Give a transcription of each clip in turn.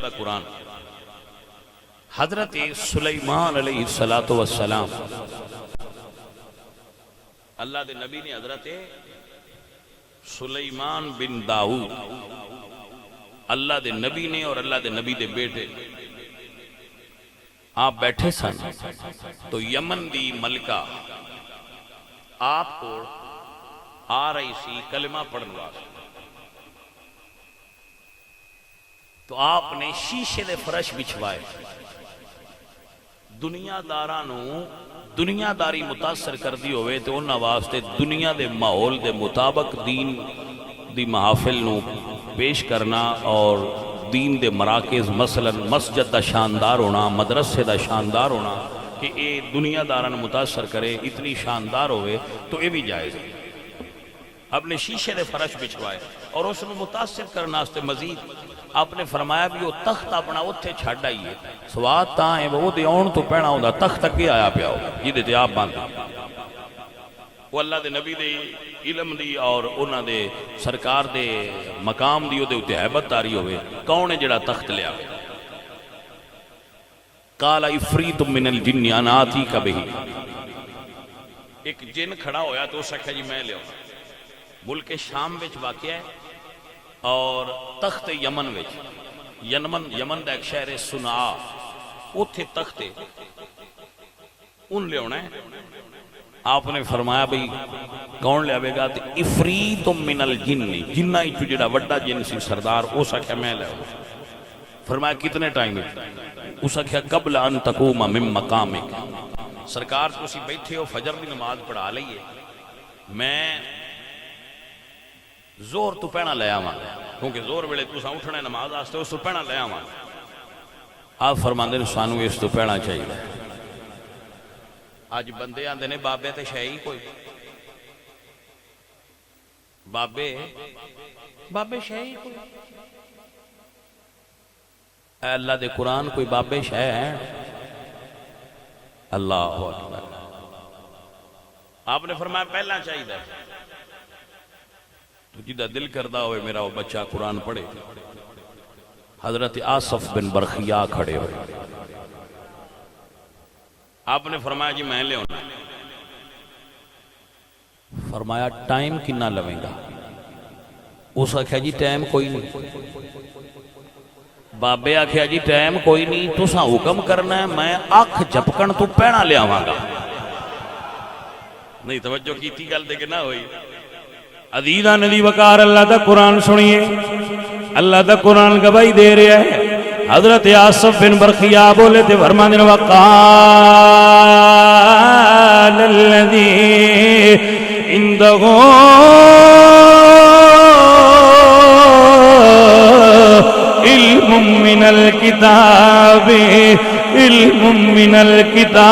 دا قرآن. حضرت سلیمان علیہ السلام اللہ دے نبی نے حضرت سلیمان بن داؤد اللہ دے نبی نے اور اللہ دے نبی دے بیٹے آپ بیٹھے سن تو یمن دی ملکہ آپ کو آ رہی سی کلمہ پڑھنے واسطے. تو آپ نے شیشے دے فرش بچھوائے. دنیا دارانو دنیا داری متاثر کر دی ہوئے تو انہاں واسطے دنیا دے ماحول دے مطابق دین دی محافل نو پیش کرنا اور دین دے مراکز مثلا مسجد دا شاندار ہونا مدرسے دا شاندار ہونا کہ اے دنیا داران متاثر کرے اتنی شاندار ہوئے تو اے بھی جائز ہے. اپنے شیشے دے فرش بچھوائے اور اس میں متاثر کرنا اس تے مزید آپ نے فرمایا بھی وہ تخت اپنا اتھے چھڑ آئیے سواد تاں ہے وہ دے آن تو پہنا ہوندہ تخت تک بھی آیا پیا ہو جیدے تے آپ باندھا. وہ اللہ دے نبی دے علم دی اور انہاں دے سرکار دے مقام دی دے اتے حیبت تاری ہوئے کون ہے جڑا تخت لیا. قال افریت من الجن انا آتیک بہی. ایک جن کھڑا ہویا تو سکھا جی میں لے ہوں. ملک شام وچ واقع ہے اور تخت یمن وچ یمن دا ایک شہر سنعا اتھے تخت ان لے ہونا ہے. آپ نے فرمایا بھئی کون لے آوے گا تو افریت من الجن جنہ ہی جو جڑا وڈا جن سی سردار او سکھا میں لے ہوں. فرمایا کتنے ٹائم ہے او سکھا قبل ان تقوم من مقامک. سرکار تو اسی بیٹھے ہو فجر دی نماز پڑھا لئیے میں زور تو پہنا لے آواں کیونکہ زور ویلے تو ساں اٹھنے نماز آستے اس تو پہنا لے آواں. آپ فرماندے نے سانو اس تو پہنا چاہیے. آج بندے آندے نے بابے تے شہی کوئی بابے شہی کوئی اے اللہ دے قرآن کوئی بابے شہ ہیں. اللہ اکبر. آپ نے فرمایا پہلا چاہیے تو جدہ دل کردہ ہوئے میرا وہ بچہ قرآن پڑھے. حضرت آصف بن برخیا کھڑے ہوئے. آپ نے فرمایا جی میں لے ہونا. فرمایا ٹائم کنا لویں گا. اس آکھیا جی ٹائم کوئی نہیں. بابے آکھیا جی ٹائم کوئی نہیں تو ساں حکم کرنا ہے میں آنکھ جھپکن تو پہنا لے آواں گا. نہیں توجہ کی تھی گل دے کے نہ ہوئی. عزیزہ ندی وقار اللہ دا قرآن سنیے. اللہ دا قرآن گواہی دے رہا ہے. حضرت آصف بن برخیا بولے تھے فرمانے وقال الذی عندہ علم من الکتاب علم من الکتاب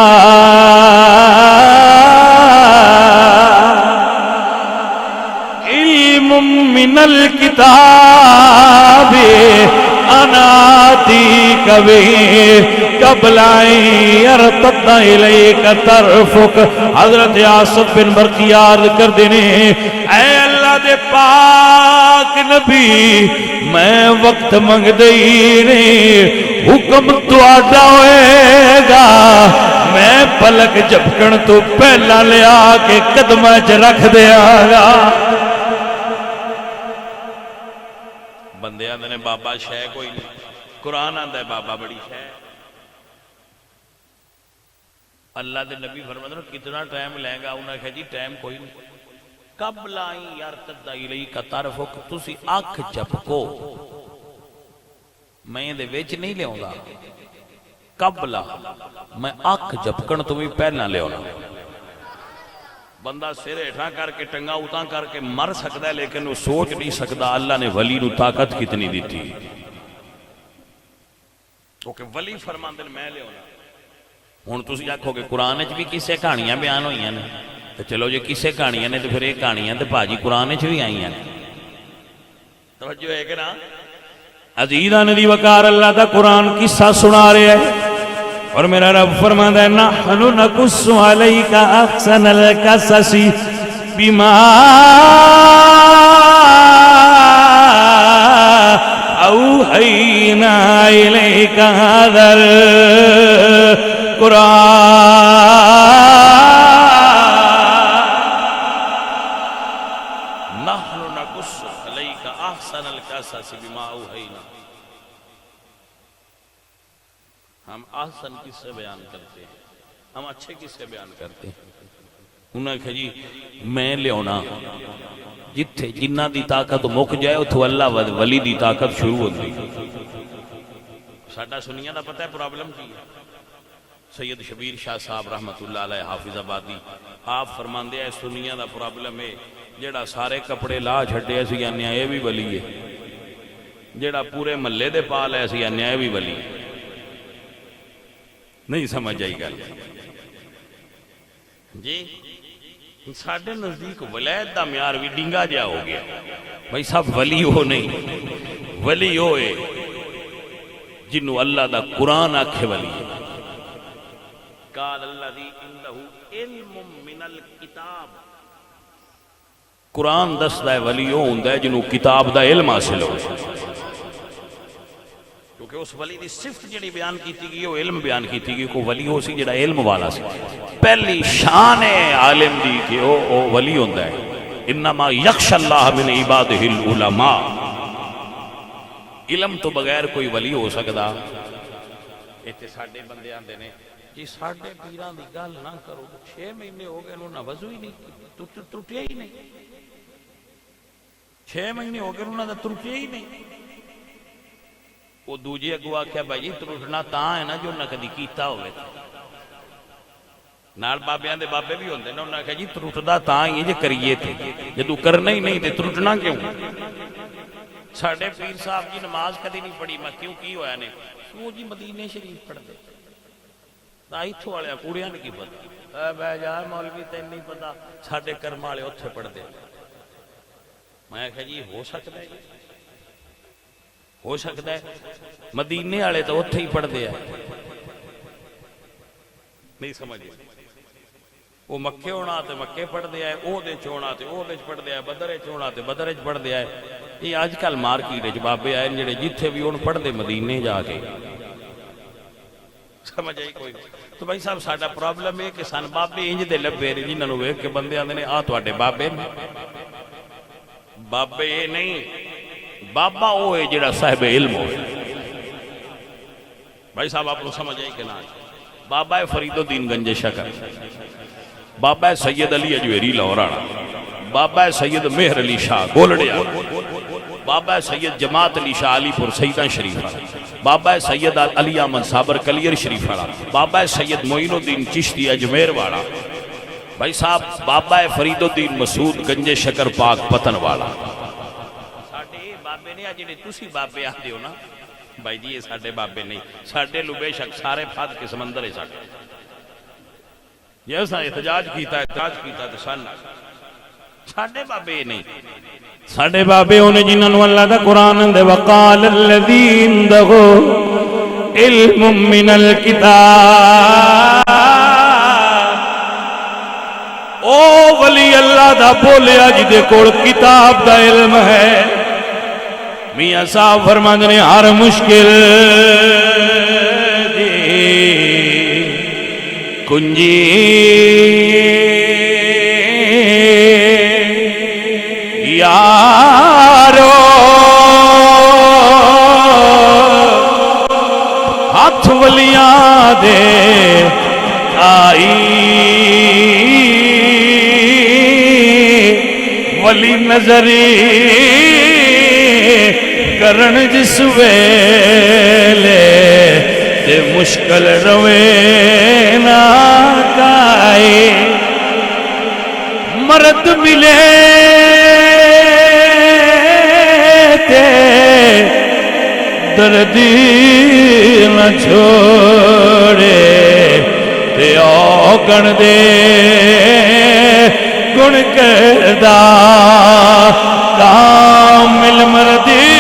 من الکتاب اناتی کبھی قبل یرتد الیک طرفک. حضرت آصف بن برخیا عرض کر دینے اے اللہ دے پاک نبی میں وقت منگ دئی نہیں حکم تو آڈا ہوئے گا میں پلک جھپکن تو پہلا لیا کے قدمہ چ رکھ دیا گا. بندے آندے نے بابا شے کوئی نہیں. قرآن آندہ ہے بابا بڑی شے. اللہ دے نبی فرماتے ہیں کتنا ٹائم لیں گا. انہوں نے کہا جی ٹائم کوئی نہیں. قبل یرتد الیک طرفک تسی آنکھ جھپکو میں دے وچ نہیں لے گا. قبل میں آنکھ جھپکن تو بھی پہلنا لے ہونا. بندہ سر ہٹھا کر کے ٹنگا اتاں کر کے مر سکتا ہے لیکن وہ سوچ نہیں سکتا اللہ نے ولی نو طاقت کتنی دیتی. کیونکہ ولی فرماندے میں لے ہونا. ہن تسی آکھو کہ قرآن وچ بھی کسے کہانیاں بیان ہوئیاں نے تو چلو جے کسے کہانیاں نے تو پھر یہ کہانیاں تے بھاجی قرآن وچ بھی آئیاں نے. توجہ ہے کہ نا. عزیزاں دی وقار اللہ دا قرآن قصہ سنا رہے ہیں اور میرا رب فرماتا ہے نحن نقص علیک احسن القصص بما اوحینا الیک ھذا القرآن نحن نقص علیک احسن القصص بما اوحینا. ہم احسن کس سے بیان کرتے ہیں؟ ہم اچھے کس سے بیان کرتے ہیں؟ انہوں نے کہا جی میں لیونا جتھے جنہ دی طاقت مک جائے اتھو اللہ ولی دی طاقت شروع ہوتی. ساڈا سنیاں دا پتہ ہے پرابلم کی ہے؟ سید شبیر شاہ صاحب رحمت اللہ علیہ حافظ آبادی آپ فرماندے ہیں سنیاں دا پرابلم ہے جیڑا سارے کپڑے لا چھڈے اسی آنے یہ بھی ولی ہے، جیڑا پورے محلے دے پال ہے اسی آنے یہ بھی ولی ہے. نہیں سمجھ آئی گل جی. ساڈے نزدیک ولایت دا معیار بھی ڈنگا جہا ہو گیا. بھائی صاحب ولی ہو نہیں، ولی ہوئے جنہوں اللہ دا قرآن آکھے ولی ہے. قال الذی عنده علم من الکتاب. قرآن دسدا ہے ولی ہو ہوندا ہے جنہوں کتاب دا علم حاصل ہو. کہ اس ولی دی صفت جڑی بیان کیتی گئی وہ علم بیان کیتی گئی. کوئی ولی ہو سی جڑا علم والا سی. پہلی شان عالم دی کہ وہ ولی ہوندا ہے. انما یخشى اللہ من عبادہ العلماء. علم تو بغیر کوئی ولی ہو سکدا. ایتھے ساڈے بندے آندے نے جی ساڈے پیراں دی گل نہ کرو 6 مہینے ہو گئے انہاں وضو ہی نہیں ٹوٹیا ہی نہیں. 6 مہینے ہو گئے انہاں دا ٹوٹیا ہی نہیں. وہ دوجے اگو آکھیا بھائی ترٹنا تاں ہے نا جو نہ کدی کیتا ہوئے. نال بابیاں دے بابے بھی ہوندے نے انہاں نے کہا جی ترٹدا تاں ہی جے کریے تھے جدوں کرنا ہی نہیں تے ترٹنا کیوں. ساڈے پیر صاحب جی نماز کدی نہیں پڑھی. میں کیوں کی ہویا نے وہ جی مدینے شریف پڑھ دے تاں ایتھوں والے کوڑیاں نے کی پتہ. اے بے جا مولوی تینوں نہیں پتہ ساڈے کرم والے اوتھے پڑھ دے. میں کہا جی ہو سکدا ہے ہو سکتا ہے مدینے والے تو اتھے ہی پڑھ دے ہیں. نہیں سمجھے وہ مکے ہونا تے مکے پڑھ دے ہے او دے چونا تے او دے پڑھ دے ہے بدرے چونا تے بدرے پڑھ دے ہے. یہ آج کل مارکیٹ وچ بابے آئے جڑے جتھے بھی ان پڑھ دے مدینے جا کے. سمجھ آئی کوئی؟ تو بھائی صاحب ساڈا پرابلم ہے کہ سن بابے انج دے لبے نے جنہاں نوں ویکھ کے بندے آندے نے آ تواڈے بابے نے. بابے یہ نہیں بابا وہ ہے جڑا صاحب علم ہوئے. بھائی صاحب آپ کو سمجھ آئی کہ نہ؟ بابا ہے فرید الدین گنج شکر، بابا ہے سید علی اجویری لاہورانا، بابا ہے سید مہر علی شاہ گولڑیا، بابا ہے سید جماعت علی شاہ علی پور سیدہ شریف والا، بابا ہے سید علی احمد صابر کلیر شریف والا، بابا ہے سید معین الدین چشتی اجمیر والا. بھائی صاحب بابا ہے فرید الدین مسعود گنج شکر پاک پتن والا. بابے نے جڑے تسی بابے آتے ہو نا بھائی جی یہ ساڈے بابے نہیں. ساڈے لو بے شک سارے پھاد کے سمندر ہے. ساڈے یہ احتجاج کیتا ہے ساڈے بابے نہیں. ساڈے بابے انہیں جنہاں نوں اللہ دا قرآن دے وقال الذی عنده علم من الکتاب. او ولی اللہ دا بولیا جدے کول کتاب دا علم ہے. میاں صاحب فرماندے نے ہر مشکل دی کنجی یارو ہاتھ ولیاں دے آئی ولی نظری کرن جس ویلے تے مشکل روے نہ کائے. مرد ملے تے دردی نہ چھوڑے تے اوگن دے گن کردہ کامل مردی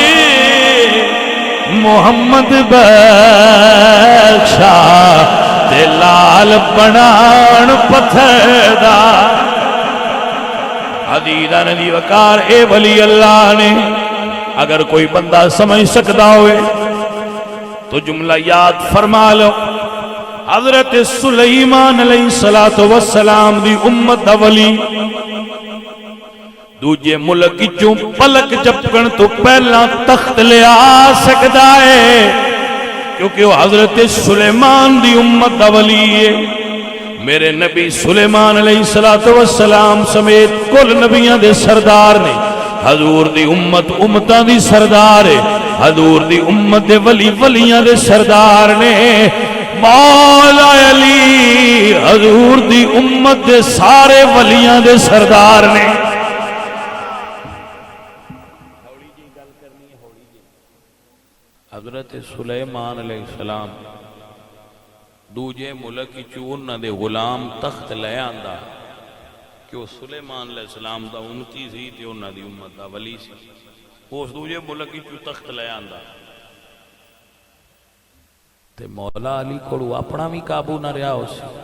محمد بخشا تے لال بنان پتھر دا. حدیدہ ندی وقار اے ولی اللہ نے اگر کوئی بندہ سمجھ سکتا ہوئے تو جملہ یاد فرما لو، حضرت سلیمان علیہ السلام دی امت دا ولی دوجے ملک چوں پلک جھپکن تو پہلا تخت لے آ سکتا ہے، کیونکہ وہ حضرت سلیمان دی امت دا ولی ہے۔ میرے نبی سلیمان علیہ السلام سمیت کل نبیاں دے سردار نے، حضور دی امت امتاں دی سردار ہے، حضور دی امت دے ولی ولیاں دے سردار نے۔ مولا علی حضور دی امت دے سارے ولیاں دے سردار نے۔ حضرت سلیمان علیہ السلام دوجے ملک چون دے غلام تخت لے آندا کہ وہ سلیمان علیہ السلام دا امتی سی تے انہاں دی امت دا ولی سی، اس دوجے ملک چوں تخت لے آندا تے مولا علی کو اپنا بھی قابو نہ رہا ہو سی۔